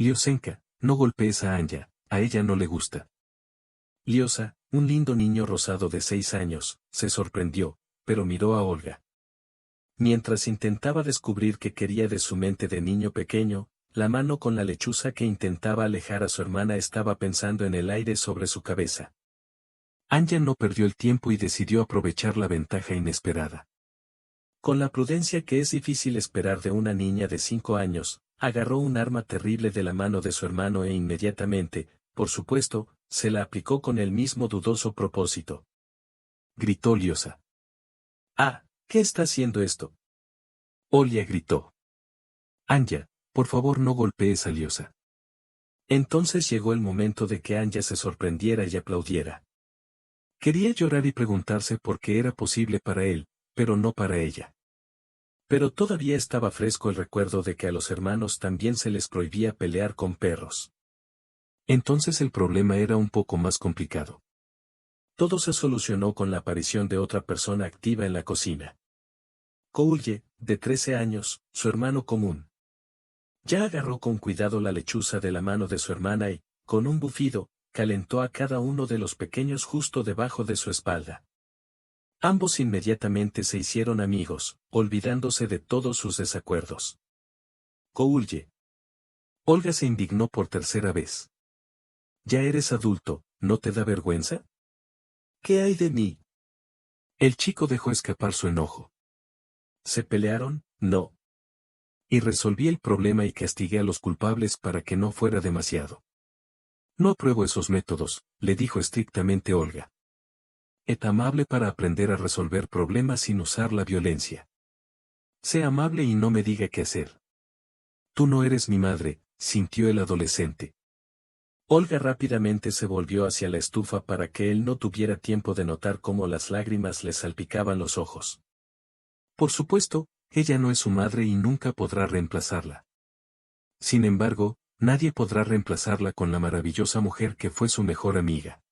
Liosenka, no golpees a Anya, a ella no le gusta. Liosa, un lindo niño rosado de 6 años, se sorprendió, pero miró a Olga. Mientras intentaba descubrir qué quería de su mente de niño pequeño, la mano con la lechuza que intentaba alejar a su hermana estaba pensando en el aire sobre su cabeza. Anya no perdió el tiempo y decidió aprovechar la ventaja inesperada. Con la prudencia que es difícil esperar de una niña de 5 años, agarró un arma terrible de la mano de su hermano e inmediatamente, por supuesto, se la aplicó con el mismo dudoso propósito. Gritó Liosa. «Ah, ¿qué está haciendo esto?». Olia gritó. «Anya, por favor no golpees a Liosa». Entonces llegó el momento de que Anya se sorprendiera y aplaudiera. Quería llorar y preguntarse por qué era posible para él, pero no para ella. Pero todavía estaba fresco el recuerdo de que a los hermanos también se les prohibía pelear con perros. Entonces el problema era un poco más complicado. Todo se solucionó con la aparición de otra persona activa en la cocina. Kouye, de 13 años, su hermano común. Ya agarró con cuidado la lechuza de la mano de su hermana y, con un bufido, calentó a cada uno de los pequeños justo debajo de su espalda. Ambos inmediatamente se hicieron amigos, olvidándose de todos sus desacuerdos. Kouye. Olga se indignó por tercera vez. Ya eres adulto, ¿no te da vergüenza? ¿Qué hay de mí? El chico dejó escapar su enojo. ¿Se pelearon? No. Y resolví el problema y castigué a los culpables para que no fuera demasiado. No apruebo esos métodos, le dijo estrictamente Olga. Es amable para aprender a resolver problemas sin usar la violencia. Sé amable y no me diga qué hacer. Tú no eres mi madre, sintió el adolescente. Olga rápidamente se volvió hacia la estufa para que él no tuviera tiempo de notar cómo las lágrimas le salpicaban los ojos. Por supuesto, ella no es su madre y nunca podrá reemplazarla. Sin embargo, nadie podrá reemplazarla con la maravillosa mujer que fue su mejor amiga.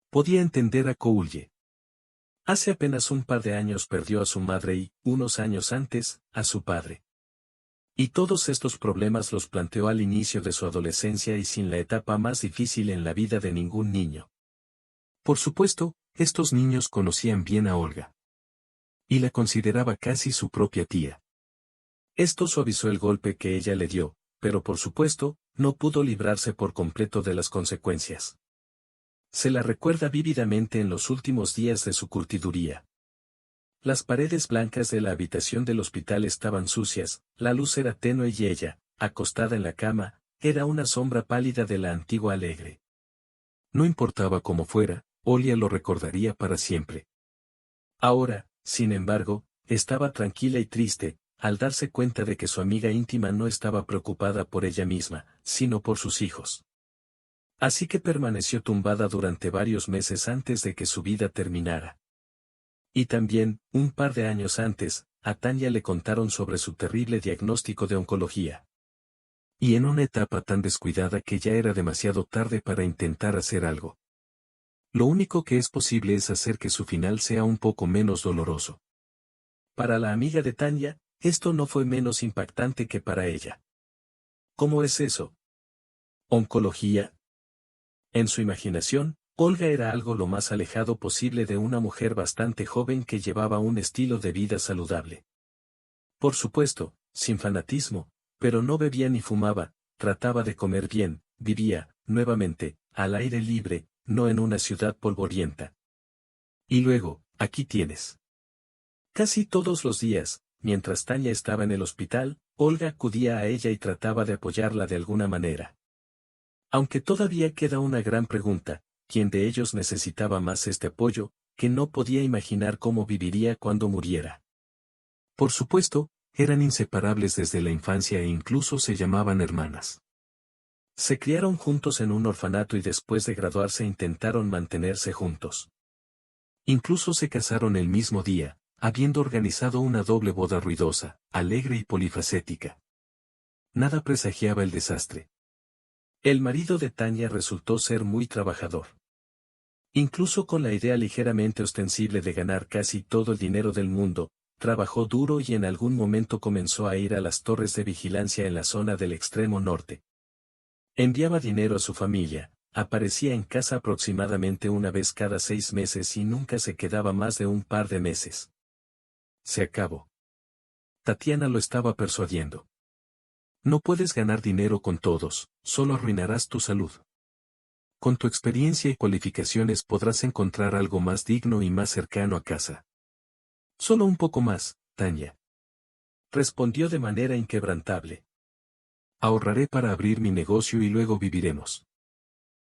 Podía entender a Kouye. Hace apenas un par de años perdió a su madre y, unos años antes, a su padre. Y todos estos problemas los planteó al inicio de su adolescencia y sin la etapa más difícil en la vida de ningún niño. Por supuesto, estos niños conocían bien a Olga. Y la consideraba casi su propia tía. Esto suavizó el golpe que ella le dio, pero por supuesto, no pudo librarse por completo de las consecuencias. Se la recuerda vívidamente en los últimos días de su curtiduría. Las paredes blancas de la habitación del hospital estaban sucias, la luz era tenue y ella, acostada en la cama, era una sombra pálida de la antigua alegre. No importaba cómo fuera, Olia lo recordaría para siempre. Ahora, sin embargo, estaba tranquila y triste, al darse cuenta de que su amiga íntima no estaba preocupada por ella misma, sino por sus hijos. Así que permaneció tumbada durante varios meses antes de que su vida terminara. Y también, un par de años antes, a Tanya le contaron sobre su terrible diagnóstico de oncología. Y en una etapa tan descuidada que ya era demasiado tarde para intentar hacer algo. Lo único que es posible es hacer que su final sea un poco menos doloroso. Para la amiga de Tanya, esto no fue menos impactante que para ella. ¿Cómo es eso? ¿Oncología? En su imaginación, Olga era algo lo más alejado posible de una mujer bastante joven que llevaba un estilo de vida saludable. Por supuesto, sin fanatismo, pero no bebía ni fumaba, trataba de comer bien, vivía, nuevamente, al aire libre, no en una ciudad polvorienta. Y luego, aquí tienes. Casi todos los días, mientras Tanya estaba en el hospital, Olga acudía a ella y trataba de apoyarla de alguna manera. Aunque todavía queda una gran pregunta, ¿quién de ellos necesitaba más este apoyo, que no podía imaginar cómo viviría cuando muriera? Por supuesto, eran inseparables desde la infancia e incluso se llamaban hermanas. Se criaron juntos en un orfanato y después de graduarse intentaron mantenerse juntos. Incluso se casaron el mismo día, habiendo organizado una doble boda ruidosa, alegre y polifacética. Nada presagiaba el desastre. El marido de Tanya resultó ser muy trabajador. Incluso con la idea ligeramente ostensible de ganar casi todo el dinero del mundo, trabajó duro y en algún momento comenzó a ir a las torres de vigilancia en la zona del extremo norte. Enviaba dinero a su familia, aparecía en casa aproximadamente una vez cada 6 meses y nunca se quedaba más de un par de meses. Se acabó. Tatiana lo estaba persuadiendo. No puedes ganar dinero con todos, solo arruinarás tu salud. Con tu experiencia y cualificaciones podrás encontrar algo más digno y más cercano a casa. Solo un poco más, Tanya. Respondió de manera inquebrantable. Ahorraré para abrir mi negocio y luego viviremos.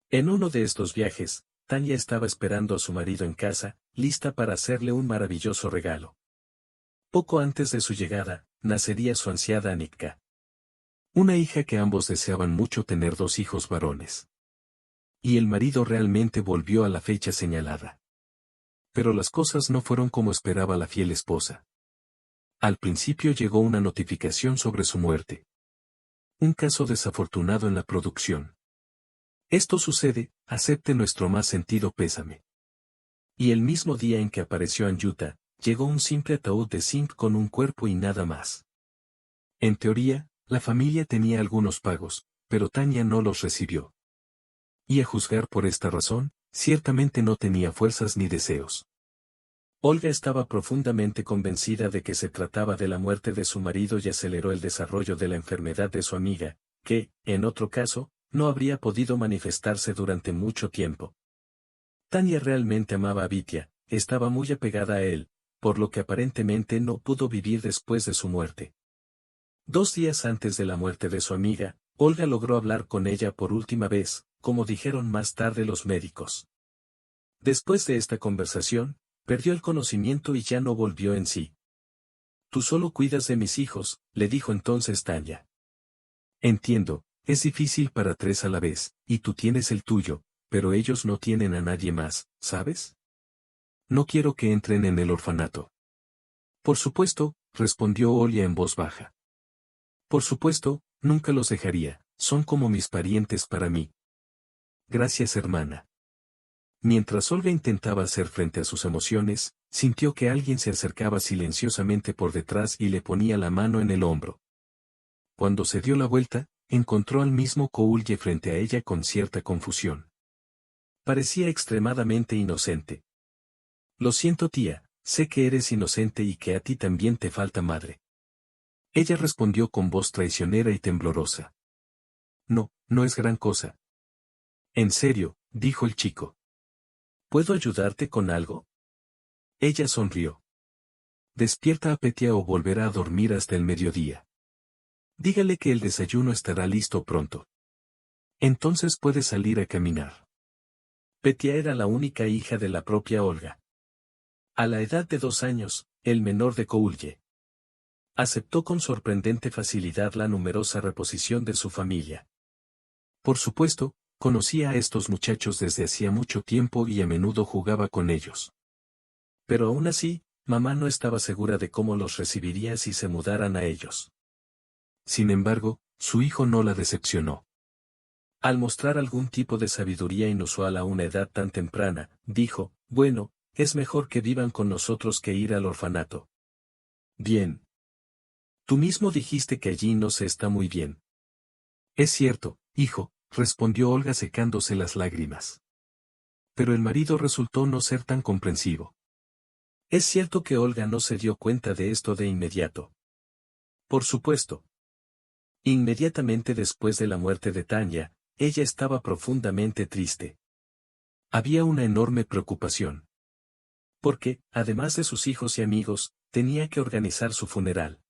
En uno de estos viajes, Tanya estaba esperando a su marido en casa, lista para hacerle un maravilloso regalo. Poco antes de su llegada, nacería su ansiada Anitka. Una hija que ambos deseaban mucho tener 2 hijos varones. Y el marido realmente volvió a la fecha señalada. Pero las cosas no fueron como esperaba la fiel esposa. Al principio llegó una notificación sobre su muerte. Un caso desafortunado en la producción. Esto sucede, acepte nuestro más sentido pésame. Y el mismo día en que apareció Anyuta, llegó un simple ataúd de zinc con un cuerpo y nada más. En teoría, la familia tenía algunos pagos, pero Tanya no los recibió. Y a juzgar por esta razón, ciertamente no tenía fuerzas ni deseos. Olga estaba profundamente convencida de que se trataba de la muerte de su marido y aceleró el desarrollo de la enfermedad de su amiga, que, en otro caso, no habría podido manifestarse durante mucho tiempo. Tanya realmente amaba a Vitya, estaba muy apegada a él, por lo que aparentemente no pudo vivir después de su muerte. 2 días antes de la muerte de su amiga, Olga logró hablar con ella por última vez, como dijeron más tarde los médicos. Después de esta conversación, perdió el conocimiento y ya no volvió en sí. Tú solo cuidas de mis hijos, le dijo entonces Tanya. Entiendo, es difícil para 3 a la vez, y tú tienes el tuyo, pero ellos no tienen a nadie más, ¿sabes? No quiero que entren en el orfanato. Por supuesto, respondió Olia en voz baja. Por supuesto, nunca los dejaría, son como mis parientes para mí. Gracias, hermana. Mientras Olga intentaba hacer frente a sus emociones, sintió que alguien se acercaba silenciosamente por detrás y le ponía la mano en el hombro. Cuando se dio la vuelta, encontró al mismo Koulye frente a ella con cierta confusión. Parecía extremadamente inocente. Lo siento, tía, sé que eres inocente y que a ti también te falta madre. Ella respondió con voz traicionera y temblorosa. No, no es gran cosa. En serio, dijo el chico. ¿Puedo ayudarte con algo? Ella sonrió. Despierta a Petya o volverá a dormir hasta el mediodía. Dígale que el desayuno estará listo pronto. Entonces puede salir a caminar. Petya era la única hija de la propia Olga. A la edad de 2 años, el menor de Koulye aceptó con sorprendente facilidad la numerosa reposición de su familia. Por supuesto, conocía a estos muchachos desde hacía mucho tiempo y a menudo jugaba con ellos. Pero aún así, mamá no estaba segura de cómo los recibiría si se mudaran a ellos. Sin embargo, su hijo no la decepcionó. Al mostrar algún tipo de sabiduría inusual a una edad tan temprana, dijo, bueno, es mejor que vivan con nosotros que ir al orfanato. Bien. Tú mismo dijiste que allí no se está muy bien. Es cierto, hijo, respondió Olga secándose las lágrimas. Pero el marido resultó no ser tan comprensivo. Es cierto que Olga no se dio cuenta de esto de inmediato. Por supuesto. Inmediatamente después de la muerte de Tanya, ella estaba profundamente triste. Había una enorme preocupación. Porque, además de sus hijos y amigos, tenía que organizar su funeral.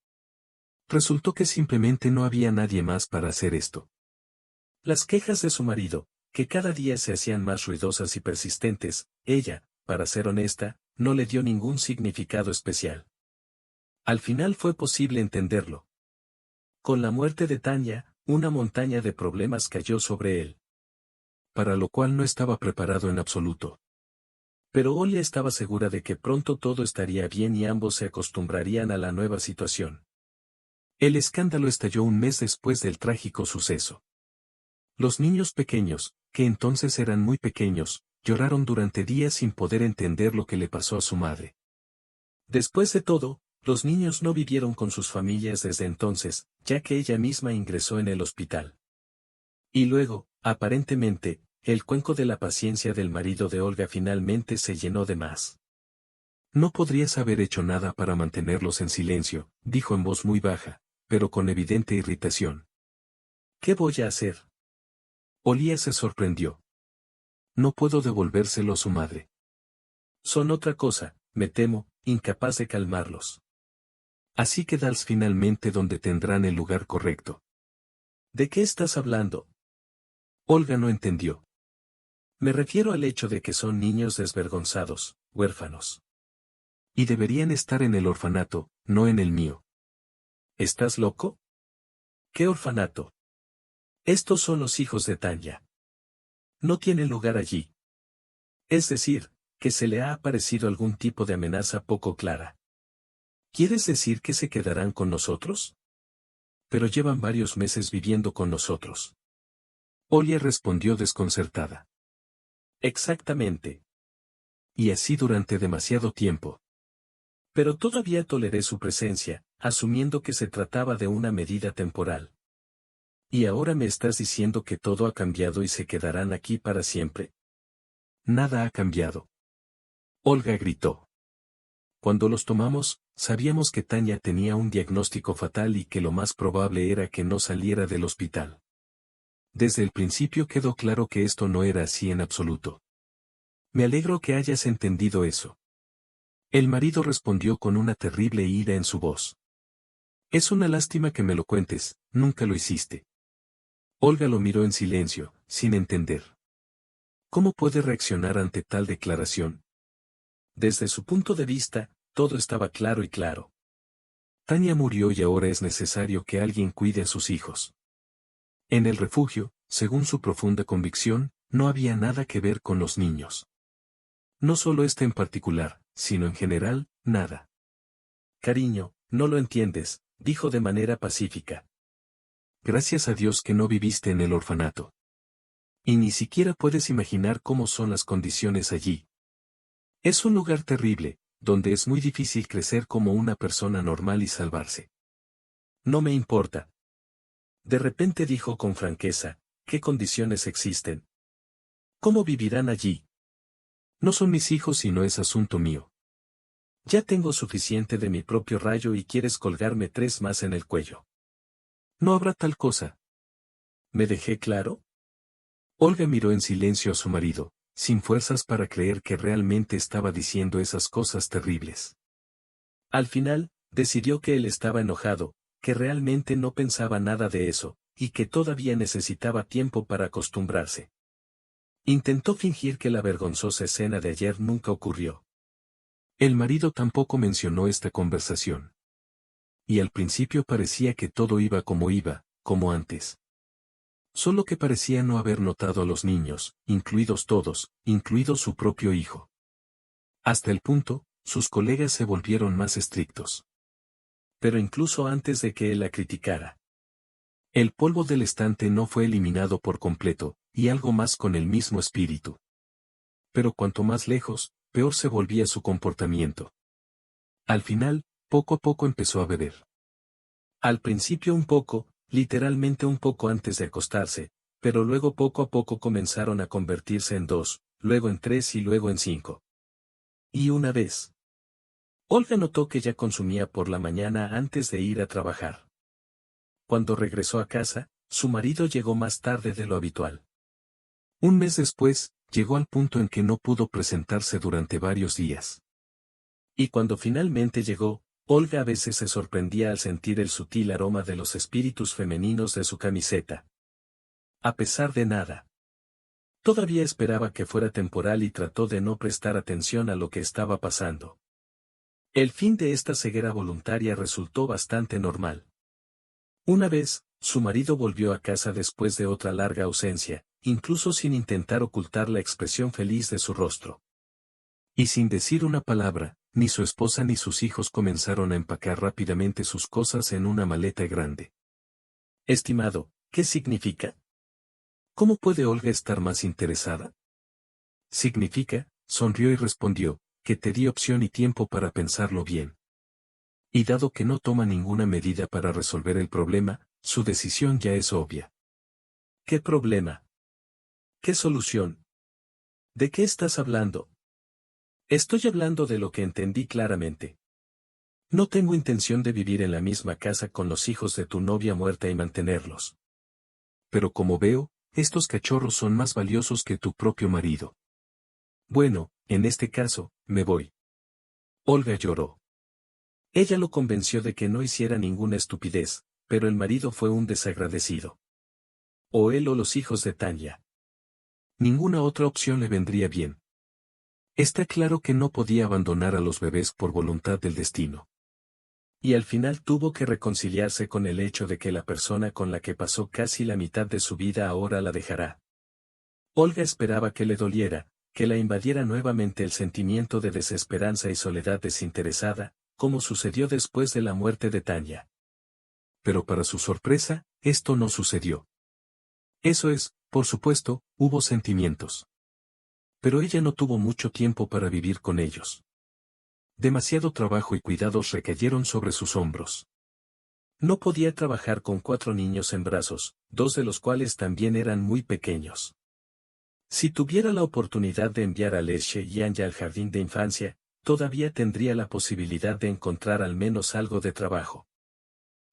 Resultó que simplemente no había nadie más para hacer esto. Las quejas de su marido, que cada día se hacían más ruidosas y persistentes, ella, para ser honesta, no le dio ningún significado especial. Al final fue posible entenderlo. Con la muerte de Tanya, una montaña de problemas cayó sobre él. Para lo cual no estaba preparado en absoluto. Pero Olia estaba segura de que pronto todo estaría bien y ambos se acostumbrarían a la nueva situación. El escándalo estalló un mes después del trágico suceso. Los niños pequeños, que entonces eran muy pequeños, lloraron durante días sin poder entender lo que le pasó a su madre. Después de todo, los niños no vivieron con sus familias desde entonces, ya que ella misma ingresó en el hospital. Y luego, aparentemente, el cuenco de la paciencia del marido de Olga finalmente se llenó de más. No podrías haber hecho nada para mantenerlos en silencio, dijo en voz muy baja, pero con evidente irritación. ¿Qué voy a hacer? Olía se sorprendió. No puedo devolvérselo a su madre. Son otra cosa, me temo, incapaz de calmarlos. Así que dals finalmente donde tendrán el lugar correcto. ¿De qué estás hablando? Olga no entendió. Me refiero al hecho de que son niños desvergonzados, huérfanos. Y deberían estar en el orfanato, no en el mío. ¿Estás loco? ¿Qué orfanato? Estos son los hijos de Tanya. No tienen lugar allí. Es decir, que se le ha aparecido algún tipo de amenaza poco clara. ¿Quieres decir que se quedarán con nosotros? Pero llevan varios meses viviendo con nosotros. Olia respondió desconcertada. Exactamente. Y así durante demasiado tiempo. Pero todavía toleré su presencia, asumiendo que se trataba de una medida temporal. ¿Y ahora me estás diciendo que todo ha cambiado y se quedarán aquí para siempre? Nada ha cambiado. Olga gritó. Cuando los tomamos, sabíamos que Tanya tenía un diagnóstico fatal y que lo más probable era que no saliera del hospital. Desde el principio quedó claro que esto no era así en absoluto. Me alegro que hayas entendido eso. El marido respondió con una terrible ira en su voz. Es una lástima que me lo cuentes, nunca lo hiciste. Olga lo miró en silencio, sin entender. ¿Cómo puede reaccionar ante tal declaración? Desde su punto de vista, todo estaba claro y claro. Tanya murió y ahora es necesario que alguien cuide a sus hijos. En el refugio, según su profunda convicción, no había nada que ver con los niños. No solo este en particular, sino en general, nada. Cariño, no lo entiendes, dijo de manera pacífica. Gracias a Dios que no viviste en el orfanato. Y ni siquiera puedes imaginar cómo son las condiciones allí. Es un lugar terrible, donde es muy difícil crecer como una persona normal y salvarse. No me importa. De repente dijo con franqueza, ¿qué condiciones existen? ¿Cómo vivirán allí? No son mis hijos y no es asunto mío. Ya tengo suficiente de mi propio rayo y quieres colgarme 3 más en el cuello. No habrá tal cosa. ¿Me dejé claro? Olga miró en silencio a su marido, sin fuerzas para creer que realmente estaba diciendo esas cosas terribles. Al final, decidió que él estaba enojado, que realmente no pensaba nada de eso, y que todavía necesitaba tiempo para acostumbrarse. Intentó fingir que la vergonzosa escena de ayer nunca ocurrió. El marido tampoco mencionó esta conversación. Y al principio parecía que todo iba, como antes. Solo que parecía no haber notado a los niños, incluidos todos, incluido su propio hijo. Hasta el punto, sus colegas se volvieron más estrictos. Pero incluso antes de que él la criticara. El polvo del estante no fue eliminado por completo, y algo más con el mismo espíritu. Pero cuanto más lejos, peor se volvía su comportamiento. Al final, poco a poco empezó a beber. Al principio un poco, literalmente un poco antes de acostarse, pero luego poco a poco comenzaron a convertirse en 2, luego en 3 y luego en 5. Y una vez. Olga notó que ya consumía por la mañana antes de ir a trabajar. Cuando regresó a casa, su marido llegó más tarde de lo habitual. Un mes después, llegó al punto en que no pudo presentarse durante varios días. Y cuando finalmente llegó, Olga a veces se sorprendía al sentir el sutil aroma de los espíritus femeninos de su camiseta. A pesar de nada. Todavía esperaba que fuera temporal y trató de no prestar atención a lo que estaba pasando. El fin de esta ceguera voluntaria resultó bastante normal. Una vez, su marido volvió a casa después de otra larga ausencia, incluso sin intentar ocultar la expresión feliz de su rostro. Y sin decir una palabra, ni su esposa ni sus hijos comenzaron a empacar rápidamente sus cosas en una maleta grande. Estimado, ¿qué significa? ¿Cómo puede Olga estar más interesada? Significa, sonrió y respondió, que te di opción y tiempo para pensarlo bien. Y dado que no toma ninguna medida para resolver el problema, su decisión ya es obvia. ¿Qué problema? ¿Qué solución? ¿De qué estás hablando? Estoy hablando de lo que entendí claramente. No tengo intención de vivir en la misma casa con los hijos de tu novia muerta y mantenerlos. Pero como veo, estos cachorros son más valiosos que tu propio marido. Bueno, en este caso, me voy. Olga lloró. Ella lo convenció de que no hiciera ninguna estupidez, pero el marido fue un desagradecido. O él o los hijos de Tanya. Ninguna otra opción le vendría bien. Está claro que no podía abandonar a los bebés por voluntad del destino. Y al final tuvo que reconciliarse con el hecho de que la persona con la que pasó casi la mitad de su vida ahora la dejará. Olga esperaba que le doliera, que la invadiera nuevamente el sentimiento de desesperanza y soledad desinteresada, como sucedió después de la muerte de Tanya. Pero para su sorpresa, esto no sucedió. Eso es, por supuesto, hubo sentimientos. Pero ella no tuvo mucho tiempo para vivir con ellos. Demasiado trabajo y cuidados recayeron sobre sus hombros. No podía trabajar con 4 niños en brazos, 2 de los cuales también eran muy pequeños. Si tuviera la oportunidad de enviar a Leshe y Anja al jardín de infancia, todavía tendría la posibilidad de encontrar al menos algo de trabajo.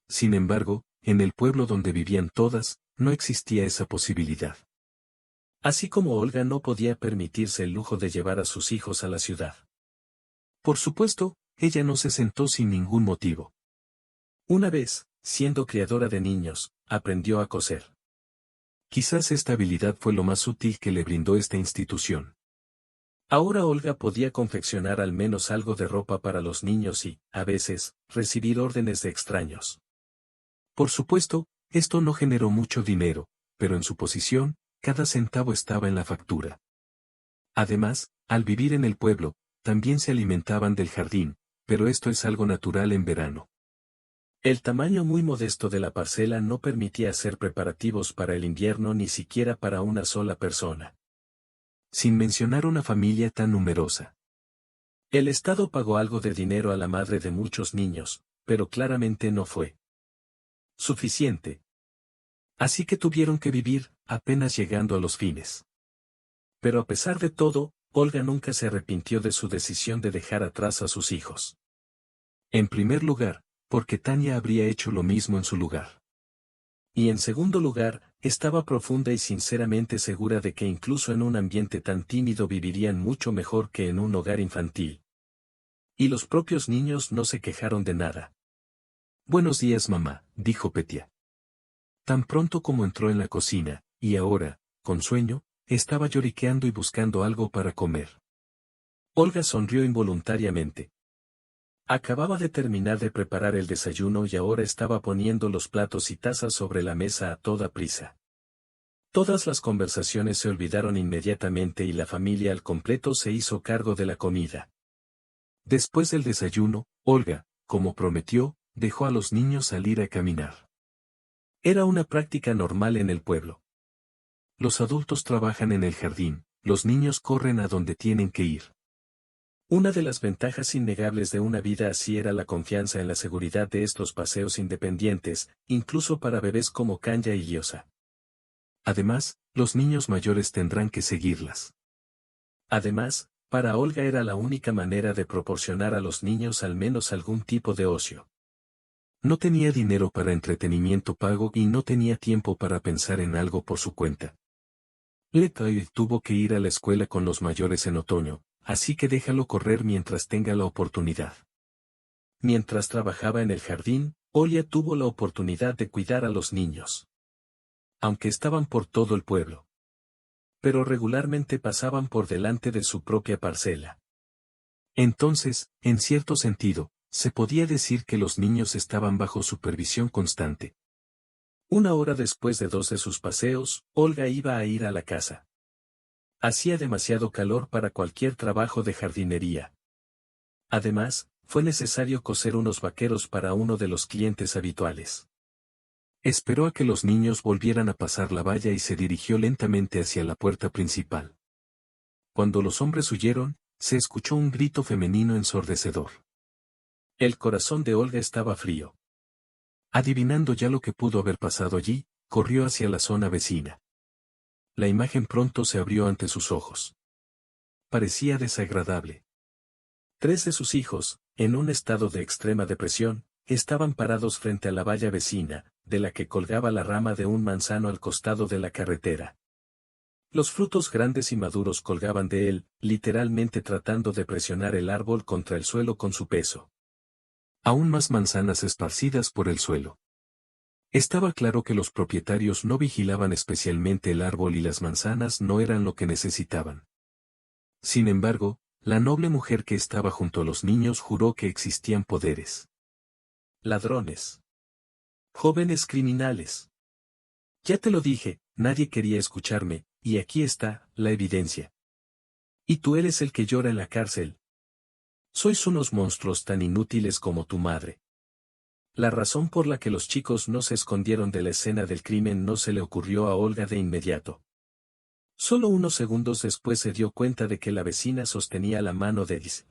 Sin embargo, en el pueblo donde vivían todas, no existía esa posibilidad. Así como Olga no podía permitirse el lujo de llevar a sus hijos a la ciudad. Por supuesto, ella no se sentó sin ningún motivo. Una vez, siendo criadora de niños, aprendió a coser. Quizás esta habilidad fue lo más útil que le brindó esta institución. Ahora Olga podía confeccionar al menos algo de ropa para los niños y, a veces, recibir órdenes de extraños. Por supuesto, esto no generó mucho dinero, pero en su posición, cada centavo estaba en la factura. Además, al vivir en el pueblo, también se alimentaban del jardín, pero esto es algo natural en verano. El tamaño muy modesto de la parcela no permitía hacer preparativos para el invierno ni siquiera para una sola persona. Sin mencionar una familia tan numerosa. El Estado pagó algo de dinero a la madre de muchos niños, pero claramente no fue suficiente. Así que tuvieron que vivir, apenas llegando a los fines. Pero a pesar de todo, Olga nunca se arrepintió de su decisión de dejar atrás a sus hijos. En primer lugar, porque Tanya habría hecho lo mismo en su lugar. Y en segundo lugar, estaba profunda y sinceramente segura de que incluso en un ambiente tan tímido vivirían mucho mejor que en un hogar infantil. Y los propios niños no se quejaron de nada. Buenos días, mamá, dijo Petia. Tan pronto como entró en la cocina, y ahora, con sueño, estaba lloriqueando y buscando algo para comer. Olga sonrió involuntariamente. Acababa de terminar de preparar el desayuno y ahora estaba poniendo los platos y tazas sobre la mesa a toda prisa. Todas las conversaciones se olvidaron inmediatamente y la familia al completo se hizo cargo de la comida. Después del desayuno, Olga, como prometió, dejó a los niños salir a caminar. Era una práctica normal en el pueblo. Los adultos trabajan en el jardín, los niños corren a donde tienen que ir. Una de las ventajas innegables de una vida así era la confianza en la seguridad de estos paseos independientes, incluso para bebés como Kanya y Gyoza. Además, los niños mayores tendrán que seguirlas. Además, para Olga era la única manera de proporcionar a los niños al menos algún tipo de ocio. No tenía dinero para entretenimiento pago y no tenía tiempo para pensar en algo por su cuenta. Letai tuvo que ir a la escuela con los mayores en otoño, así que déjalo correr mientras tenga la oportunidad. Mientras trabajaba en el jardín, Olia tuvo la oportunidad de cuidar a los niños. Aunque estaban por todo el pueblo. Pero regularmente pasaban por delante de su propia parcela. Entonces, en cierto sentido, se podía decir que los niños estaban bajo supervisión constante. Una hora después de 2 de sus paseos, Olga iba a ir a la casa. Hacía demasiado calor para cualquier trabajo de jardinería. Además, fue necesario coser unos vaqueros para uno de los clientes habituales. Esperó a que los niños volvieran a pasar la valla y se dirigió lentamente hacia la puerta principal. Cuando los hombres huyeron, se escuchó un grito femenino ensordecedor. El corazón de Olga estaba frío. Adivinando ya lo que pudo haber pasado allí, corrió hacia la zona vecina. La imagen pronto se abrió ante sus ojos. Parecía desagradable. 3 de sus hijos, en un estado de extrema depresión, estaban parados frente a la valla vecina, de la que colgaba la rama de un manzano al costado de la carretera. Los frutos grandes y maduros colgaban de él, literalmente tratando de presionar el árbol contra el suelo con su peso. Aún más manzanas esparcidas por el suelo. Estaba claro que los propietarios no vigilaban especialmente el árbol y las manzanas no eran lo que necesitaban. Sin embargo, la noble mujer que estaba junto a los niños juró que existían poderes. Ladrones. Jóvenes criminales. Ya te lo dije, nadie quería escucharme, y aquí está, la evidencia. Y tú eres el que llora en la cárcel. Sois unos monstruos tan inútiles como tu madre. La razón por la que los chicos no se escondieron de la escena del crimen no se le ocurrió a Olga de inmediato. Solo unos segundos después se dio cuenta de que la vecina sostenía la mano de Liz.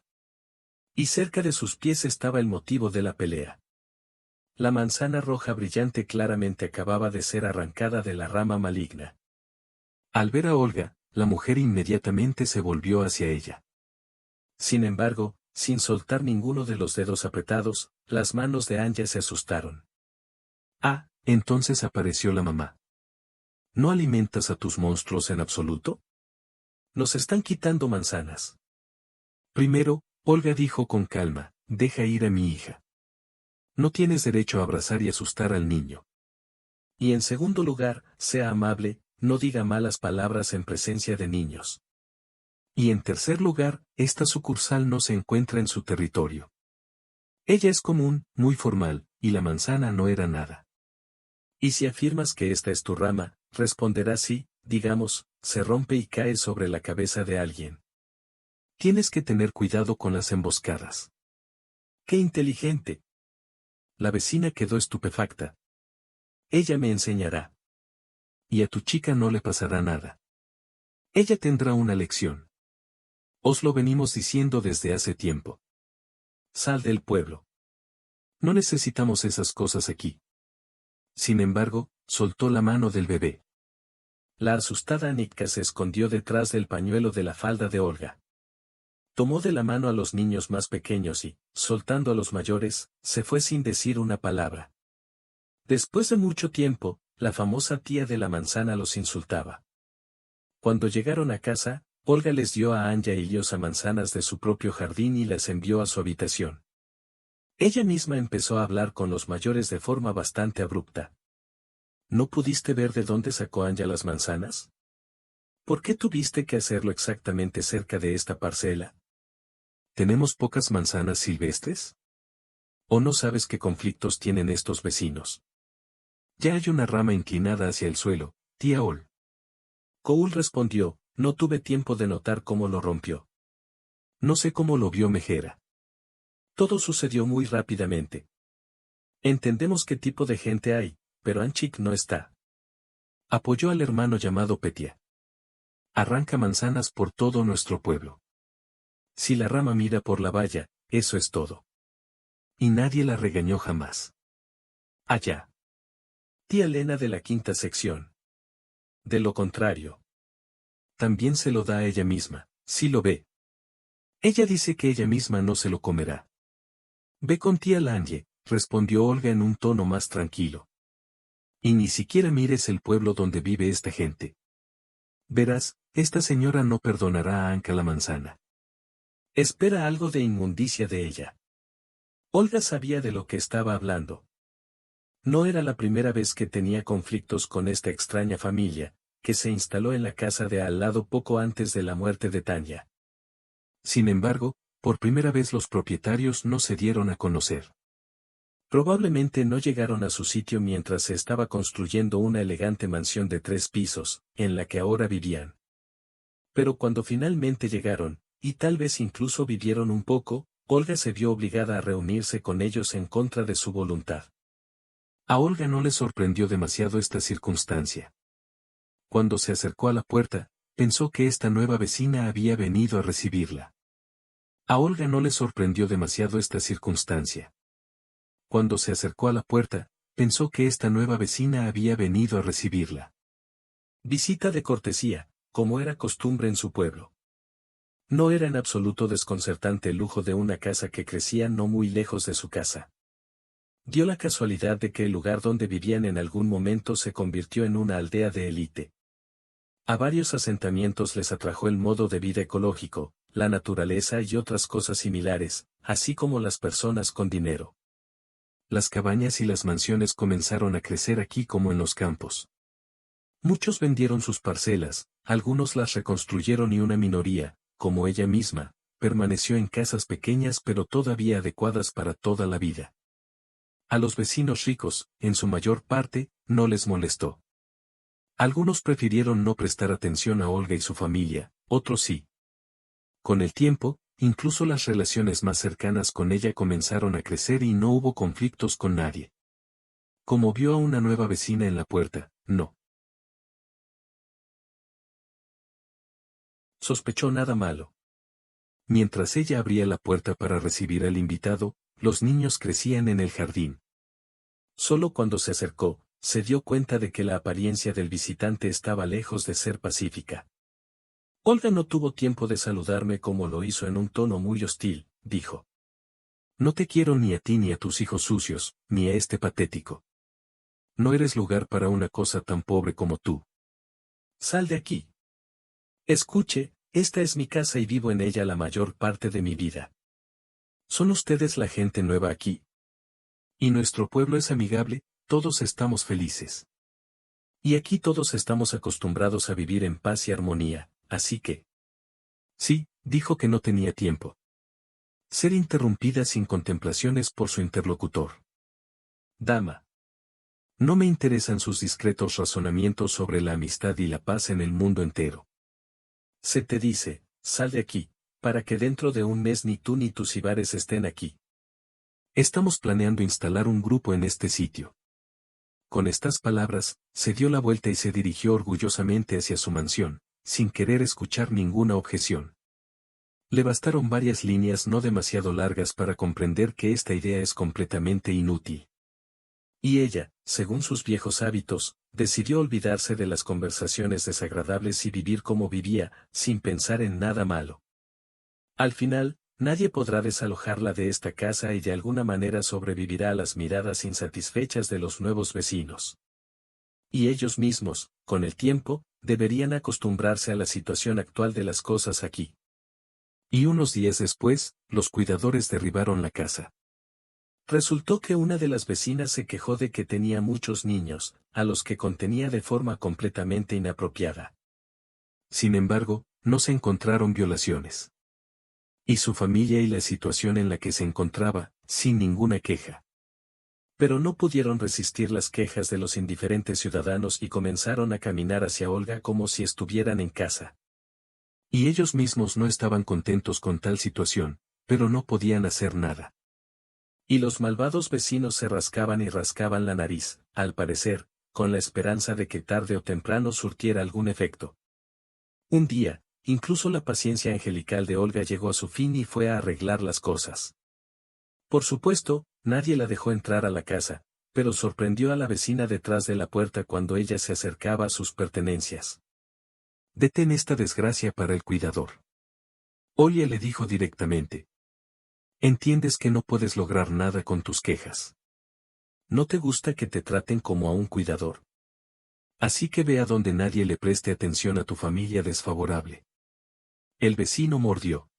Y cerca de sus pies estaba el motivo de la pelea. La manzana roja brillante claramente acababa de ser arrancada de la rama maligna. Al ver a Olga, la mujer inmediatamente se volvió hacia ella. Sin embargo, sin soltar ninguno de los dedos apretados, las manos de Anya se asustaron. Ah, entonces apareció la mamá. ¿No alimentas a tus monstruos en absoluto? Nos están quitando manzanas. Primero, Olga dijo con calma, deja ir a mi hija. No tienes derecho a abrazar y asustar al niño. Y en segundo lugar, sea amable, no diga malas palabras en presencia de niños. Y en tercer lugar, esta sucursal no se encuentra en su territorio. Ella es común, muy formal, y la manzana no era nada. Y si afirmas que esta es tu rama, responderás sí, digamos, se rompe y cae sobre la cabeza de alguien. Tienes que tener cuidado con las emboscadas. ¡Qué inteligente! La vecina quedó estupefacta. Ella me enseñará. Y a tu chica no le pasará nada. Ella tendrá una lección. Os lo venimos diciendo desde hace tiempo. Sal del pueblo. No necesitamos esas cosas aquí. Sin embargo, soltó la mano del bebé. La asustada Anika se escondió detrás del pañuelo de la falda de Olga. Tomó de la mano a los niños más pequeños y, soltando a los mayores, se fue sin decir una palabra. Después de mucho tiempo, la famosa tía de la manzana los insultaba. Cuando llegaron a casa, Olga les dio a Anya y Liosa manzanas de su propio jardín y las envió a su habitación. Ella misma empezó a hablar con los mayores de forma bastante abrupta. ¿No pudiste ver de dónde sacó Anya las manzanas? ¿Por qué tuviste que hacerlo exactamente cerca de esta parcela? ¿Tenemos pocas manzanas silvestres? ¿O no sabes qué conflictos tienen estos vecinos? Ya hay una rama inclinada hacia el suelo, tía Ol. Cole respondió, no tuve tiempo de notar cómo lo rompió. No sé cómo lo vio Mejera. Todo sucedió muy rápidamente. Entendemos qué tipo de gente hay, pero Anchik no está. Apoyó al hermano llamado Petia. Arranca manzanas por todo nuestro pueblo. Si la rama mira por la valla, eso es todo. Y nadie la regañó jamás. Allá. Tía Lena de la quinta sección. De lo contrario. También se lo da a ella misma, si lo ve. Ella dice que ella misma no se lo comerá. Ve con tía Lanye, respondió Olga en un tono más tranquilo. Y ni siquiera mires el pueblo donde vive esta gente. Verás, esta señora no perdonará a Anka la manzana. Espera algo de inmundicia de ella. Olga sabía de lo que estaba hablando. No era la primera vez que tenía conflictos con esta extraña familia, que se instaló en la casa de al lado poco antes de la muerte de Tanya. Sin embargo, por primera vez los propietarios no se dieron a conocer. Probablemente no llegaron a su sitio mientras se estaba construyendo una elegante mansión de 3 pisos, en la que ahora vivían. Pero cuando finalmente llegaron, y tal vez incluso vivieron un poco, Olga se vio obligada a reunirse con ellos en contra de su voluntad. A Olga no le sorprendió demasiado esta circunstancia. Cuando se acercó a la puerta, pensó que esta nueva vecina había venido a recibirla. A Olga no le sorprendió demasiado esta circunstancia. Cuando se acercó a la puerta, pensó que esta nueva vecina había venido a recibirla. Visita de cortesía, como era costumbre en su pueblo. No era en absoluto desconcertante el lujo de una casa que crecía no muy lejos de su casa. Dio la casualidad de que el lugar donde vivían en algún momento se convirtió en una aldea de élite. A varios asentamientos les atrajo el modo de vida ecológico, la naturaleza y otras cosas similares, así como las personas con dinero. Las cabañas y las mansiones comenzaron a crecer aquí como en los campos. Muchos vendieron sus parcelas, algunos las reconstruyeron y una minoría, como ella misma, permaneció en casas pequeñas pero todavía adecuadas para toda la vida. A los vecinos ricos, en su mayor parte, no les molestó. Algunos prefirieron no prestar atención a Olga y su familia, otros sí. Con el tiempo, incluso las relaciones más cercanas con ella comenzaron a crecer y no hubo conflictos con nadie. Como vio a una nueva vecina en la puerta, no sospechó nada malo. Mientras ella abría la puerta para recibir al invitado, los niños crecían en el jardín. Solo cuando se acercó, se dio cuenta de que la apariencia del visitante estaba lejos de ser pacífica. Olga no tuvo tiempo de saludarme como lo hizo en un tono muy hostil, dijo. No te quiero ni a ti ni a tus hijos sucios, ni a este patético. No eres lugar para una cosa tan pobre como tú. Sal de aquí. Escuche, esta es mi casa y vivo en ella la mayor parte de mi vida. Son ustedes la gente nueva aquí. Y nuestro pueblo es amigable, todos estamos felices. Y aquí todos estamos acostumbrados a vivir en paz y armonía, así que... Sí, dijo que no tenía tiempo. Ser interrumpida sin contemplaciones por su interlocutor. Dama. No me interesan sus discretos razonamientos sobre la amistad y la paz en el mundo entero. Se te dice, sal de aquí, para que dentro de un mes ni tú ni tus ibares estén aquí. Estamos planeando instalar un grupo en este sitio. Con estas palabras, se dio la vuelta y se dirigió orgullosamente hacia su mansión, sin querer escuchar ninguna objeción. Le bastaron varias líneas no demasiado largas para comprender que esta idea es completamente inútil. Y ella, según sus viejos hábitos, decidió olvidarse de las conversaciones desagradables y vivir como vivía, sin pensar en nada malo. Al final, nadie podrá desalojarla de esta casa y de alguna manera sobrevivirá a las miradas insatisfechas de los nuevos vecinos. Y ellos mismos, con el tiempo, deberían acostumbrarse a la situación actual de las cosas aquí. Y unos días después, los cuidadores derribaron la casa. Resultó que una de las vecinas se quejó de que tenía muchos niños, a los que contenía de forma completamente inapropiada. Sin embargo, no se encontraron violaciones. Y su familia y la situación en la que se encontraba, sin ninguna queja. Pero no pudieron resistir las quejas de los indiferentes ciudadanos y comenzaron a caminar hacia Olga como si estuvieran en casa. Y ellos mismos no estaban contentos con tal situación, pero no podían hacer nada. Y los malvados vecinos se rascaban y rascaban la nariz, al parecer, con la esperanza de que tarde o temprano surtiera algún efecto. Un día, incluso la paciencia angelical de Olga llegó a su fin y fue a arreglar las cosas. Por supuesto, nadie la dejó entrar a la casa, pero sorprendió a la vecina detrás de la puerta cuando ella se acercaba a sus pertenencias. Detén esta desgracia para el cuidador. Olga le dijo directamente. Entiendes que no puedes lograr nada con tus quejas. No te gusta que te traten como a un cuidador. Así que ve a donde nadie le preste atención a tu familia desfavorable. El vecino mordió.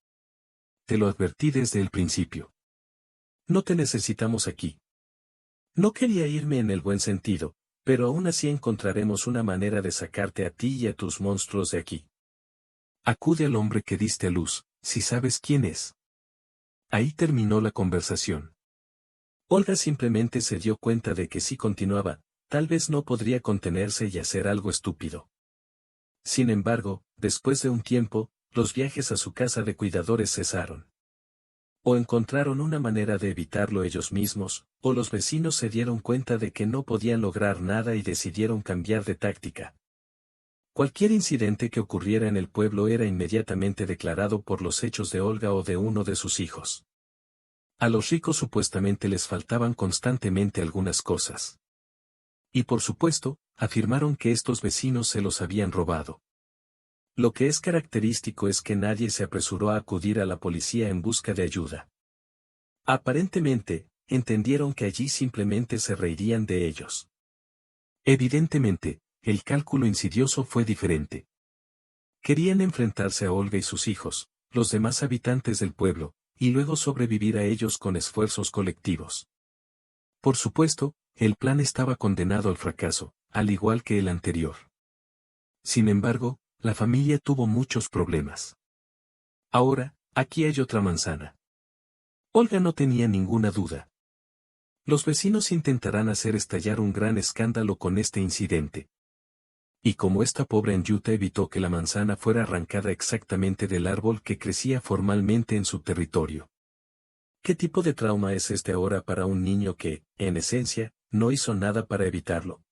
Te lo advertí desde el principio. No te necesitamos aquí. No quería irme en el buen sentido, pero aún así encontraremos una manera de sacarte a ti y a tus monstruos de aquí. Acude al hombre que diste a luz, si sabes quién es. Ahí terminó la conversación. Olga simplemente se dio cuenta de que si continuaba, tal vez no podría contenerse y hacer algo estúpido. Sin embargo, después de un tiempo, los viajes a su casa de cuidadores cesaron. O encontraron una manera de evitarlo ellos mismos, o los vecinos se dieron cuenta de que no podían lograr nada y decidieron cambiar de táctica. Cualquier incidente que ocurriera en el pueblo era inmediatamente declarado por los hechos de Olga o de uno de sus hijos. A los ricos supuestamente les faltaban constantemente algunas cosas. Y por supuesto, afirmaron que estos vecinos se los habían robado. Lo que es característico es que nadie se apresuró a acudir a la policía en busca de ayuda. Aparentemente, entendieron que allí simplemente se reirían de ellos. Evidentemente, el cálculo insidioso fue diferente. Querían enfrentarse a Olga y sus hijos, los demás habitantes del pueblo, y luego sobrevivir a ellos con esfuerzos colectivos. Por supuesto, el plan estaba condenado al fracaso, al igual que el anterior. Sin embargo, la familia tuvo muchos problemas. Ahora, aquí hay otra manzana. Olga no tenía ninguna duda. Los vecinos intentarán hacer estallar un gran escándalo con este incidente. Y como esta pobre Anyuta evitó que la manzana fuera arrancada exactamente del árbol que crecía formalmente en su territorio. ¿Qué tipo de trauma es este ahora para un niño que, en esencia, no hizo nada para evitarlo?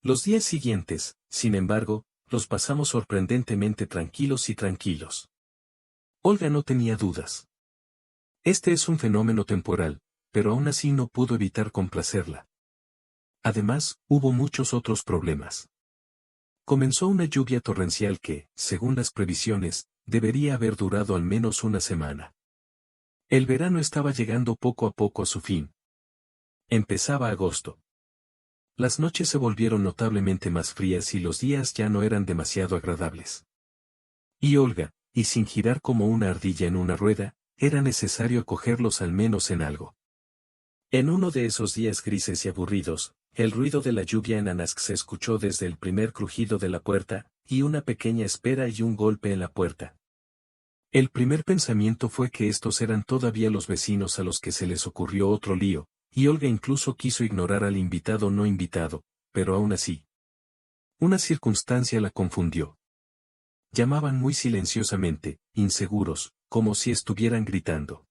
Los días siguientes, sin embargo, los pasamos sorprendentemente tranquilos y tranquilos. Olga no tenía dudas. Este es un fenómeno temporal, pero aún así no pudo evitar complacerla. Además, hubo muchos otros problemas. Comenzó una lluvia torrencial que, según las previsiones, debería haber durado al menos una semana. El verano estaba llegando poco a poco a su fin. Empezaba agosto. Las noches se volvieron notablemente más frías y los días ya no eran demasiado agradables. Y Olga, y sin girar como una ardilla en una rueda, era necesario acogerlos al menos en algo. En uno de esos días grises y aburridos, el ruido de la lluvia en Anask se escuchó desde el primer crujido de la puerta, y una pequeña espera y un golpe en la puerta. El primer pensamiento fue que estos eran todavía los vecinos a los que se les ocurrió otro lío, y Olga incluso quiso ignorar al invitado no invitado, pero aún así. Una circunstancia la confundió. Llamaban muy silenciosamente, inseguros, como si estuvieran gritando.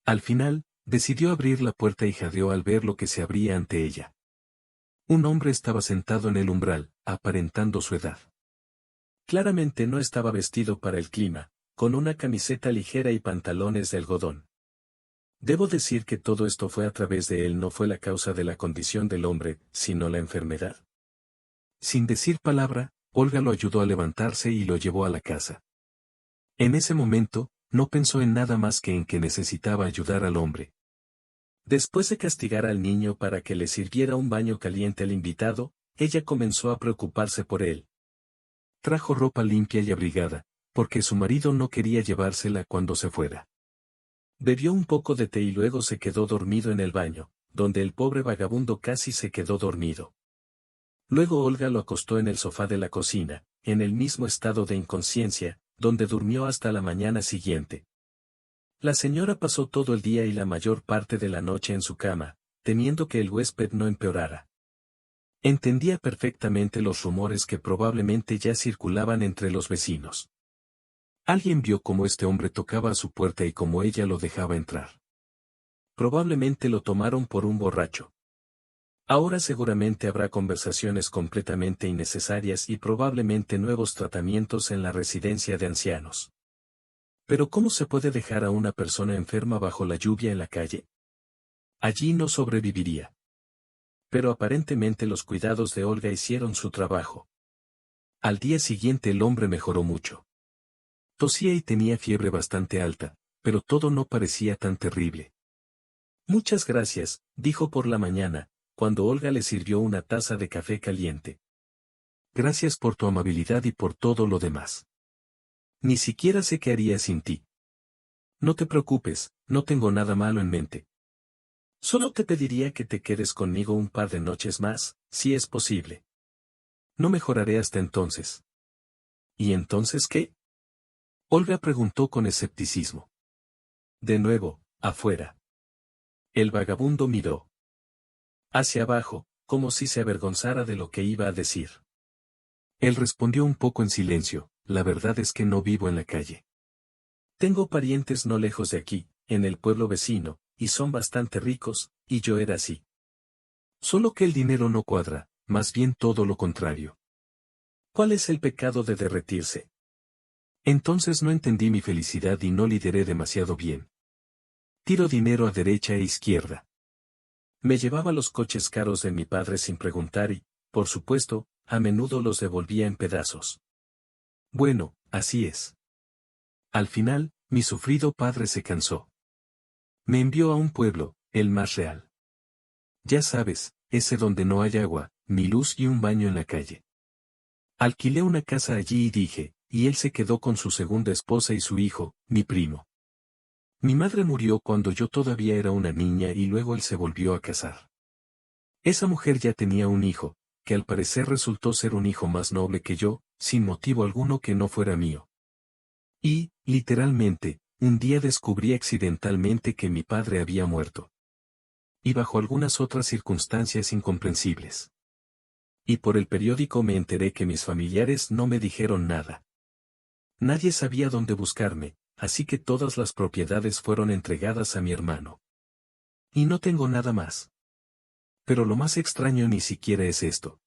Al final, decidió abrir la puerta y jadeó al ver lo que se abría ante ella. Un hombre estaba sentado en el umbral, aparentando su edad. Claramente no estaba vestido para el clima, con una camiseta ligera y pantalones de algodón. Debo decir que todo esto fue a través de él, no fue la causa de la condición del hombre, sino la enfermedad. Sin decir palabra, Olga lo ayudó a levantarse y lo llevó a la casa. En ese momento, no pensó en nada más que en que necesitaba ayudar al hombre. Después de castigar al niño para que le sirviera un baño caliente al invitado, ella comenzó a preocuparse por él. Trajo ropa limpia y abrigada, porque su marido no quería llevársela cuando se fuera. Bebió un poco de té y luego se quedó dormido en el baño, donde el pobre vagabundo casi se quedó dormido. Luego Olga lo acostó en el sofá de la cocina, en el mismo estado de inconsciencia, donde durmió hasta la mañana siguiente. La señora pasó todo el día y la mayor parte de la noche en su cama, temiendo que el huésped no empeorara. Entendía perfectamente los rumores que probablemente ya circulaban entre los vecinos. Alguien vio cómo este hombre tocaba a su puerta y cómo ella lo dejaba entrar. Probablemente lo tomaron por un borracho. Ahora seguramente habrá conversaciones completamente innecesarias y probablemente nuevos tratamientos en la residencia de ancianos. Pero ¿cómo se puede dejar a una persona enferma bajo la lluvia en la calle? Allí no sobreviviría. Pero aparentemente los cuidados de Olga hicieron su trabajo. Al día siguiente el hombre mejoró mucho. Tosía y tenía fiebre bastante alta, pero todo no parecía tan terrible. Muchas gracias, dijo por la mañana, cuando Olga le sirvió una taza de café caliente. Gracias por tu amabilidad y por todo lo demás. Ni siquiera sé qué haría sin ti. No te preocupes, no tengo nada malo en mente. Solo te pediría que te quedes conmigo un par de noches más, si es posible. No mejoraré hasta entonces. ¿Y entonces qué? Olga preguntó con escepticismo. De nuevo, afuera. El vagabundo miró hacia abajo, como si se avergonzara de lo que iba a decir. Él respondió un poco en silencio, la verdad es que no vivo en la calle. Tengo parientes no lejos de aquí, en el pueblo vecino, y son bastante ricos, y yo era así. Solo que el dinero no cuadra, más bien todo lo contrario. ¿Cuál es el pecado de derretirse? Entonces no entendí mi felicidad y no lideré demasiado bien. Tiro dinero a derecha e izquierda. Me llevaba los coches caros de mi padre sin preguntar y, por supuesto, a menudo los devolvía en pedazos. Bueno, así es. Al final, mi sufrido padre se cansó. Me envió a un pueblo, el más real. Ya sabes, ese donde no hay agua, ni luz y un baño en la calle. Alquilé una casa allí y dije, y él se quedó con su segunda esposa y su hijo, mi primo. Mi madre murió cuando yo todavía era una niña y luego él se volvió a casar. Esa mujer ya tenía un hijo, que al parecer resultó ser un hijo más noble que yo, sin motivo alguno que no fuera mío. Y, literalmente, un día descubrí accidentalmente que mi padre había muerto. Y bajo algunas otras circunstancias incomprensibles. Y por el periódico me enteré que mis familiares no me dijeron nada. Nadie sabía dónde buscarme, así que todas las propiedades fueron entregadas a mi hermano. Y no tengo nada más. Pero lo más extraño ni siquiera es esto.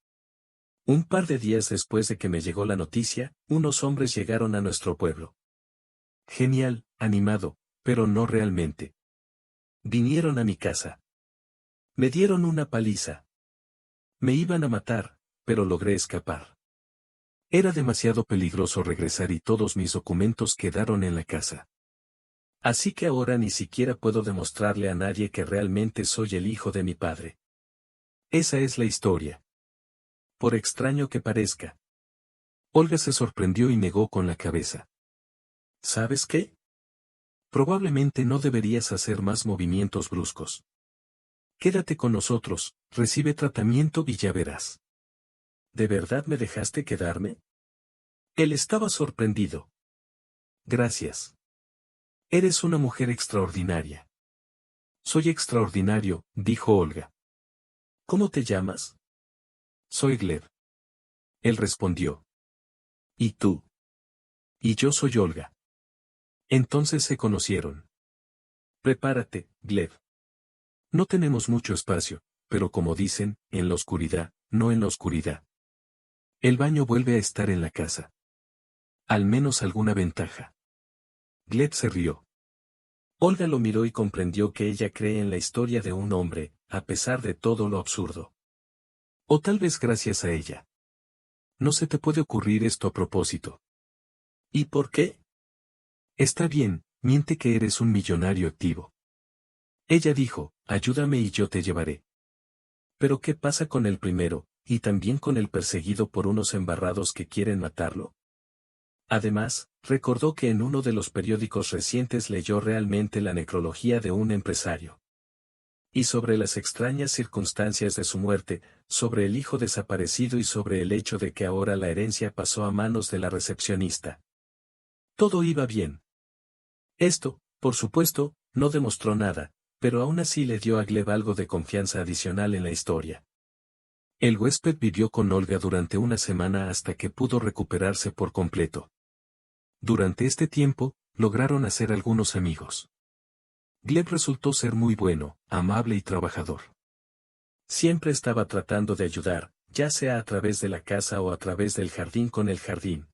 Un par de días después de que me llegó la noticia, unos hombres llegaron a nuestro pueblo. Genial, animado, pero no realmente. Vinieron a mi casa. Me dieron una paliza. Me iban a matar, pero logré escapar. Era demasiado peligroso regresar y todos mis documentos quedaron en la casa. Así que ahora ni siquiera puedo demostrarle a nadie que realmente soy el hijo de mi padre. Esa es la historia. Por extraño que parezca. Olga se sorprendió y negó con la cabeza. ¿Sabes qué? Probablemente no deberías hacer más movimientos bruscos. Quédate con nosotros, recibe tratamiento y ya verás. ¿De verdad me dejaste quedarme? Él estaba sorprendido. Gracias. Eres una mujer extraordinaria. Soy extraordinario, dijo Olga. ¿Cómo te llamas? Soy Gleb. Él respondió. ¿Y tú? Y yo soy Olga. Entonces se conocieron. Prepárate, Gleb. No tenemos mucho espacio, pero como dicen, en la oscuridad, no en la oscuridad. El baño vuelve a estar en la casa. Al menos alguna ventaja. Gleb se rió. Olga lo miró y comprendió que ella cree en la historia de un hombre, a pesar de todo lo absurdo. O tal vez gracias a ella. No se te puede ocurrir esto a propósito. ¿Y por qué? Está bien, miente que eres un millonario activo. Ella dijo, ayúdame y yo te llevaré. Pero ¿qué pasa con el primero, y también con el perseguido por unos embarrados que quieren matarlo? Además, recordó que en uno de los periódicos recientes leyó realmente la necrología de un empresario. Y sobre las extrañas circunstancias de su muerte, sobre el hijo desaparecido y sobre el hecho de que ahora la herencia pasó a manos de la recepcionista. Todo iba bien. Esto, por supuesto, no demostró nada, pero aún así le dio a Gleb algo de confianza adicional en la historia. El huésped vivió con Olga durante una semana hasta que pudo recuperarse por completo. Durante este tiempo, lograron hacer algunos amigos. Gleb resultó ser muy bueno, amable y trabajador. Siempre estaba tratando de ayudar, ya sea a través de la casa o a través del jardín con el jardín.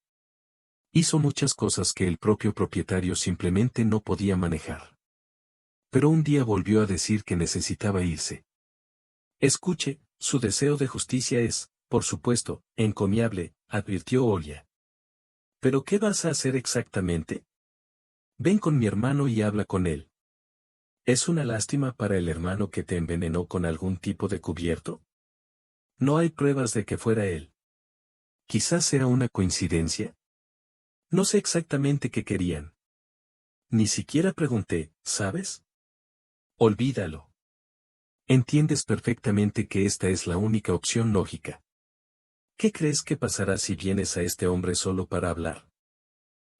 Hizo muchas cosas que el propio propietario simplemente no podía manejar. Pero un día volvió a decir que necesitaba irse. Escuche, su deseo de justicia es, por supuesto, encomiable, advirtió Olga. ¿Pero qué vas a hacer exactamente? Ven con mi hermano y habla con él. ¿Es una lástima para el hermano que te envenenó con algún tipo de cubierto? No hay pruebas de que fuera él. Quizás sea una coincidencia. No sé exactamente qué querían. Ni siquiera pregunté, ¿sabes? Olvídalo. Entiendes perfectamente que esta es la única opción lógica. ¿Qué crees que pasará si vienes a este hombre solo para hablar?